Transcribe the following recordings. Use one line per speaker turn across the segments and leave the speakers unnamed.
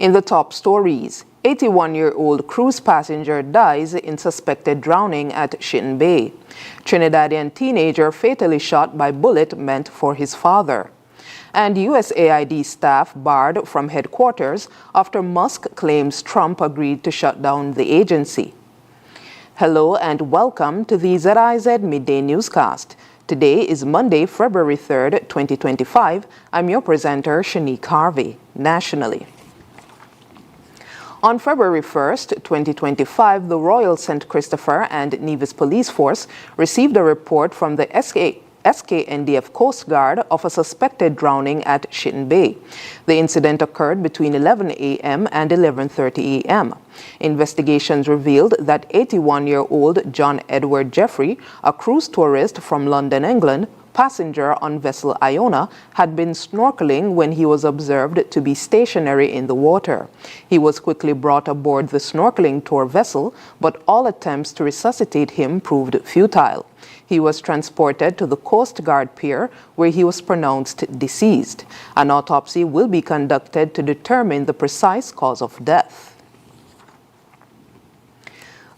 In the top stories, 81-year-old cruise passenger dies in suspected drowning at Shitten Bay. Trinidadian teenager fatally shot by bullet meant for his father. And USAID staff barred from headquarters after Musk claims Trump agreed to shut down the agency. Hello and welcome to the ZIZ Midday Newscast. Today is Monday, February 3rd, 2025. I'm your presenter, Shanique Harvey. Nationally, on February 1st, 2025, the Royal St. Christopher and Nevis Police Force received a report from the SKNDF Coast Guard of a suspected drowning at Shitten Bay. The incident occurred between 11 a.m. and 11:30 a.m. Investigations revealed that 81-year-old John Edward Jeffrey, a cruise tourist from London, England, passenger on vessel Iona, had been snorkeling when he was observed to be stationary in the water. He was quickly brought aboard the snorkeling tour vessel, but all attempts to resuscitate him proved futile. He was transported to the Coast Guard pier, where he was pronounced deceased. An autopsy will be conducted to determine the precise cause of death.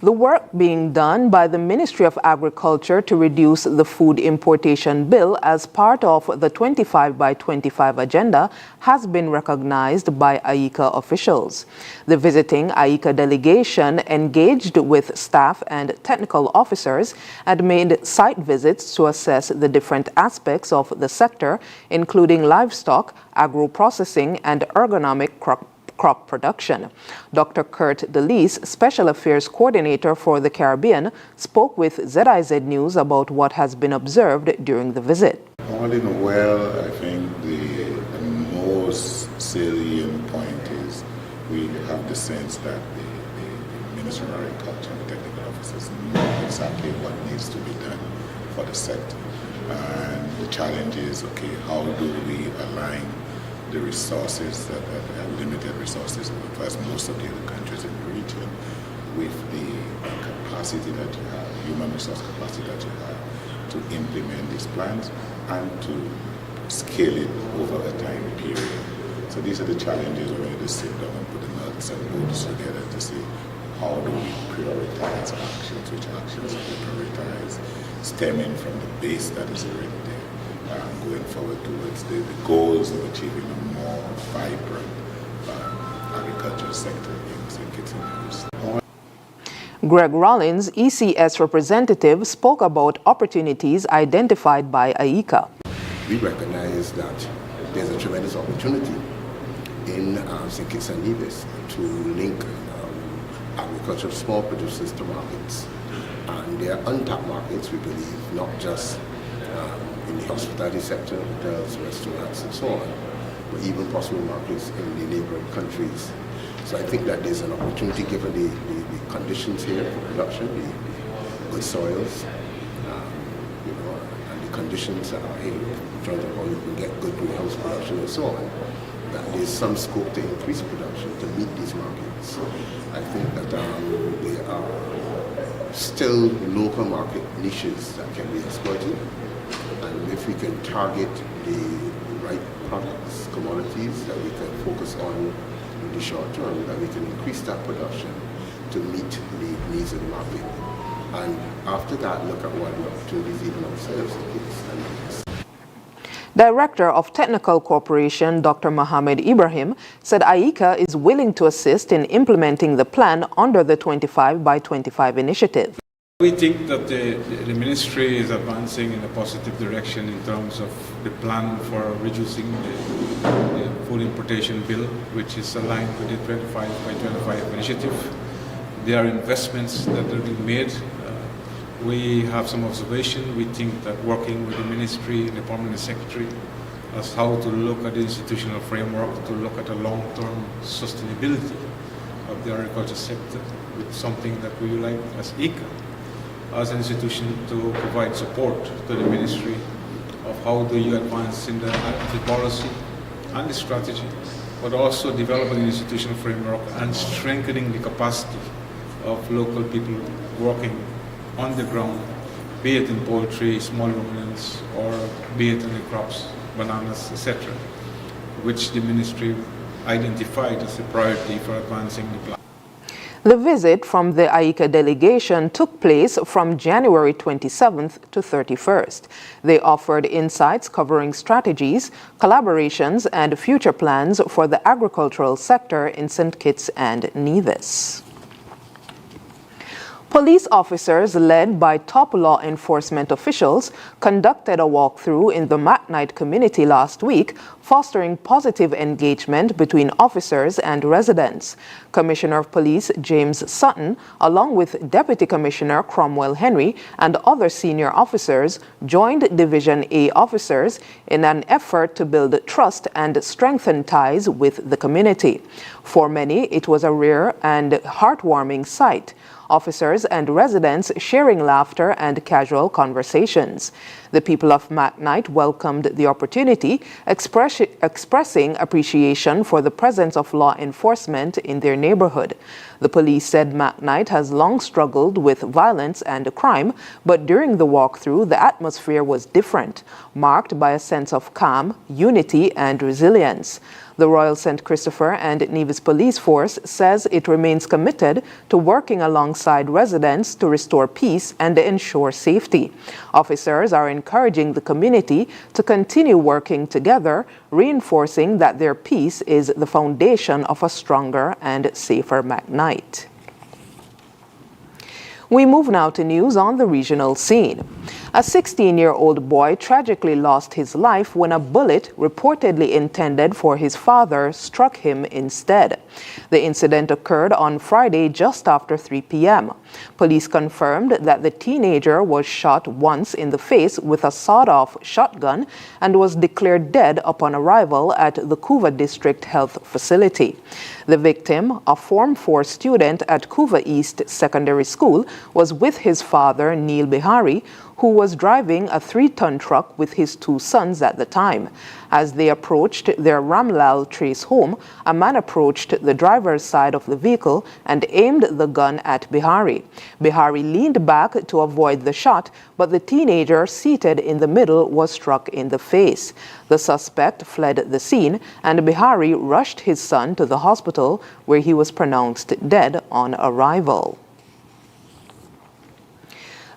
The work being done by the Ministry of Agriculture to reduce the food importation bill as part of the 25 by 25 agenda has been recognized by AICA officials. The visiting AICA delegation engaged with staff and technical officers and made site visits to assess the different aspects of the sector, including livestock, agro-processing, and ergonomic crop production. Dr. Kurt DeLeese, Special Affairs Coordinator for the Caribbean, spoke with ZIZ News about what has been observed during the visit.
All in all, I think the most salient point is we have the sense that the Ministry of Agriculture and the technical officers know exactly what needs to be done for the sector. And the challenge is, okay, how do we align the resources that have limited resources, as most of the other countries in the region, with the capacity that you have, human resource capacity that you have to implement these plans and to scale it over a time period. So these are the challenges where we need to sit down and put the nuts and bolts together to see how do we prioritize actions, which actions we prioritize stemming from the base that is already there. Going forward towards the goals of achieving a more vibrant agricultural sector in St. Kitts and Nevis.
Greg Rollins, ECS representative, spoke about opportunities identified by AICA.
We recognize that there's a tremendous opportunity in St. Kitts and Nevis to link agricultural small producers to markets. And there are untapped markets, we believe, not just in the hospitality sector, hotels, restaurants, and so on, but even possible markets in the neighboring countries. So I think that there's an opportunity, given the conditions here for production, the good soils, and the conditions that are here, in terms of how you can get good greenhouse production and so on, that there's some scope to increase production to meet these markets. I think that there are still local market niches that can be exploited. And if we can target the right products, commodities that we can focus on in the short term, that we can increase that production to meet the needs of the market. And after that, look at what the opportunities even outside of the Kitts.
Director of Technical Cooperation, Dr. Mohammed Ibrahim, said AICA is willing to assist in implementing the plan under the 25 by 25 initiative.
We think that the ministry is advancing in a positive direction in terms of the plan for reducing the food importation bill, which is aligned with the 25 by 25 initiative. There are investments that are being made. We have some observation. We think that working with the ministry and the permanent secretary as how to look at the institutional framework, to look at the long-term sustainability of the agriculture sector, with something that we like as AICA, as an institution, to provide support to the ministry of how do you advance in the policy and the strategy, but also developing an institutional framework and strengthening the capacity of local people working on the ground, be it in poultry, small ruminants, or be it in the crops, bananas, etc., which the ministry identified as a priority for advancing the plan.
The visit from the AICA delegation took place from January 27th to 31st. They offered insights covering strategies, collaborations, and future plans for the agricultural sector in St. Kitts and Nevis. Police officers led by top law enforcement officials conducted a walkthrough in the McKnight community last week, fostering positive engagement between officers and residents. Commissioner of Police James Sutton, along with Deputy Commissioner Cromwell Henry and other senior officers, joined Division A officers in an effort to build trust and strengthen ties with the community. For many, it was a rare and heartwarming sight. Officers and residents sharing laughter and casual conversations. The people of McKnight welcomed the opportunity, expressing appreciation for the presence of law enforcement in their neighborhood. The police said McKnight has long struggled with violence and crime, but during the walkthrough, the atmosphere was different, marked by a sense of calm, unity, and resilience. The Royal St. Christopher and Nevis Police Force says it remains committed to working alongside residents to restore peace and ensure safety. Officers are encouraging the community to continue working together, reinforcing that their peace is the foundation of a stronger and safer McKnight. We move now to news on the regional scene. A 16-year-old boy tragically lost his life when a bullet reportedly intended for his father struck him instead. The incident occurred on Friday just after 3 p.m. Police confirmed that the teenager was shot once in the face with a sawed-off shotgun and was declared dead upon arrival at the Couva District Health Facility. The victim, a Form 4 student at Couva East Secondary School, was with his father, Neil Bihari, who was driving a 3-ton truck with his 2 sons at the time. As they approached their Ramlal Trace home, a man approached the driver's side of the vehicle and aimed the gun at Bihari. Bihari leaned back to avoid the shot, but the teenager seated in the middle was struck in the face. The suspect fled the scene, and Bihari rushed his son to the hospital, where he was pronounced dead on arrival.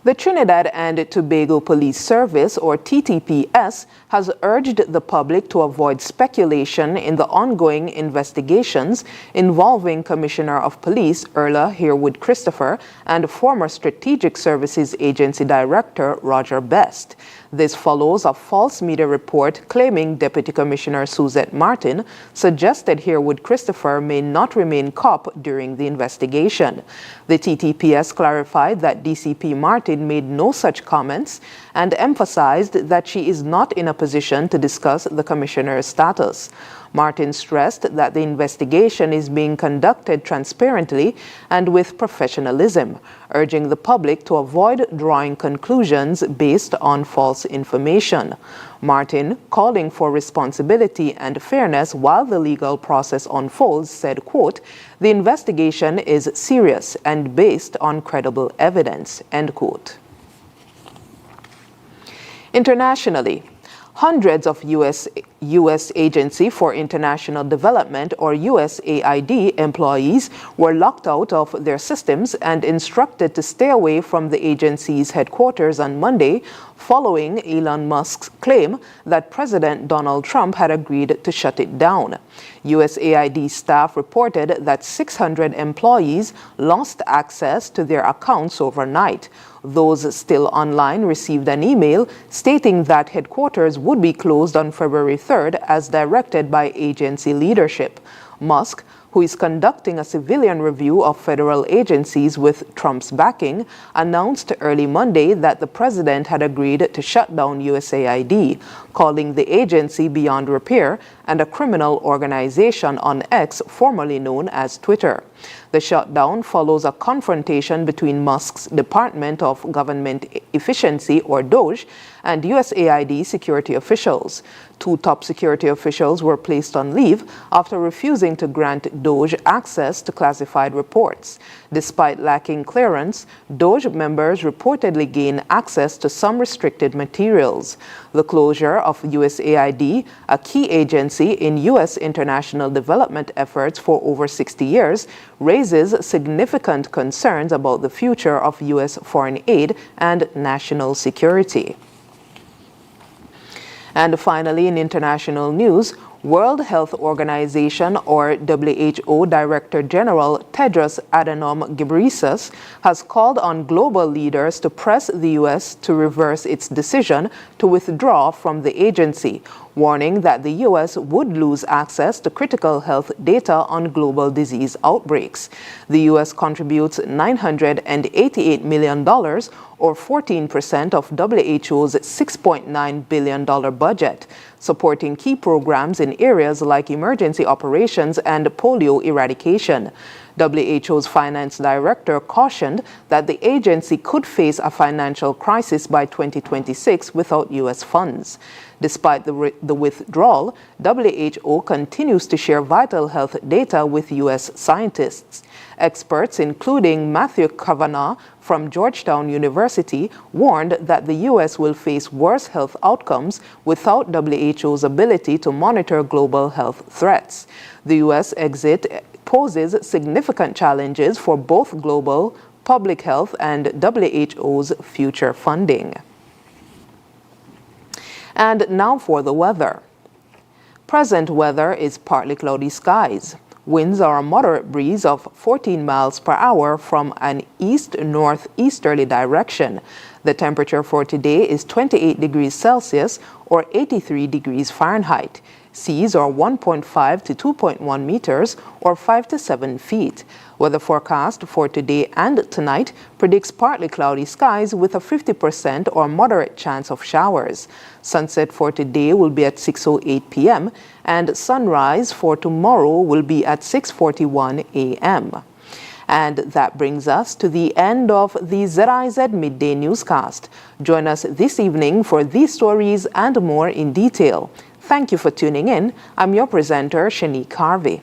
The Trinidad and Tobago Police Service, or TTPS, has urged the public to avoid speculation in the ongoing investigations involving Commissioner of Police Erla Herwood Christopher and former Strategic Services Agency Director Roger Best. This follows a false media report claiming Deputy Commissioner Suzette Martin suggested Herwood Christopher may not remain cop during the investigation. The TTPS clarified that DCP Martin made no such comments and emphasized that she is not in a position to discuss the commissioner's status. Martin stressed that the investigation is being conducted transparently and with professionalism, urging the public to avoid drawing conclusions based on false information. Martin, calling for responsibility and fairness while the legal process unfolds, said, quote, "The investigation is serious and based on credible evidence," end quote. Internationally, hundreds of U.S. Agency for International Development, or USAID, employees were locked out of their systems and instructed to stay away from the agency's headquarters on Monday, following Elon Musk's claim that President Donald Trump had agreed to shut it down. USAID staff reported that 600 employees lost access to their accounts overnight. Those still online received an email stating that headquarters would be closed on February 3rd as directed by agency leadership. Musk, who is conducting a civilian review of federal agencies with Trump's backing, announced early Monday that the president had agreed to shut down USAID, calling the agency beyond repair and a criminal organization on X, formerly known as Twitter. The shutdown follows a confrontation between Musk's Department of Government Efficiency, or DOGE, and USAID security officials. 2 top security officials were placed on leave after refusing to grant DOJ access to classified reports. Despite lacking clearance, DOJ members reportedly gain access to some restricted materials. The closure of USAID, a key agency in U.S. international development efforts for over 60 years, raises significant concerns about the future of U.S. foreign aid and national security. And finally, in international news, World Health Organization, or WHO Director General Tedros Adhanom Ghebreyesus has called on global leaders to press the U.S. to reverse its decision to withdraw from the agency, warning that the U.S. would lose access to critical health data on global disease outbreaks. The U.S. contributes $988 million, or 14% of WHO's $6.9 billion budget, supporting key programs in areas like emergency operations and polio eradication. WHO's finance director cautioned that the agency could face a financial crisis by 2026 without U.S. funds. Despite the withdrawal, WHO continues to share vital health data with U.S. scientists. Experts, including Matthew Kavanagh from Georgetown University, warned that the U.S. will face worse health outcomes without WHO's ability to monitor global health threats. The U.S. exit poses significant challenges for both global public health and WHO's future funding. And now for the weather. Present weather is partly cloudy skies. Winds are a moderate breeze of 14 miles per hour from an east-northeasterly direction. The temperature for today is 28 degrees Celsius or 83 degrees Fahrenheit. Seas are 1.5 to 2.1 meters or 5 to 7 feet. Weather forecast for today and tonight predicts partly cloudy skies with a 50% or moderate chance of showers. Sunset for today will be at 6:08 p.m. and sunrise for tomorrow will be at 6:41 a.m. And that brings us to the end of the ZIZ Midday Newscast. Join us this evening for these stories and more in detail. Thank you for tuning in. I'm your presenter, Shanique Harvey.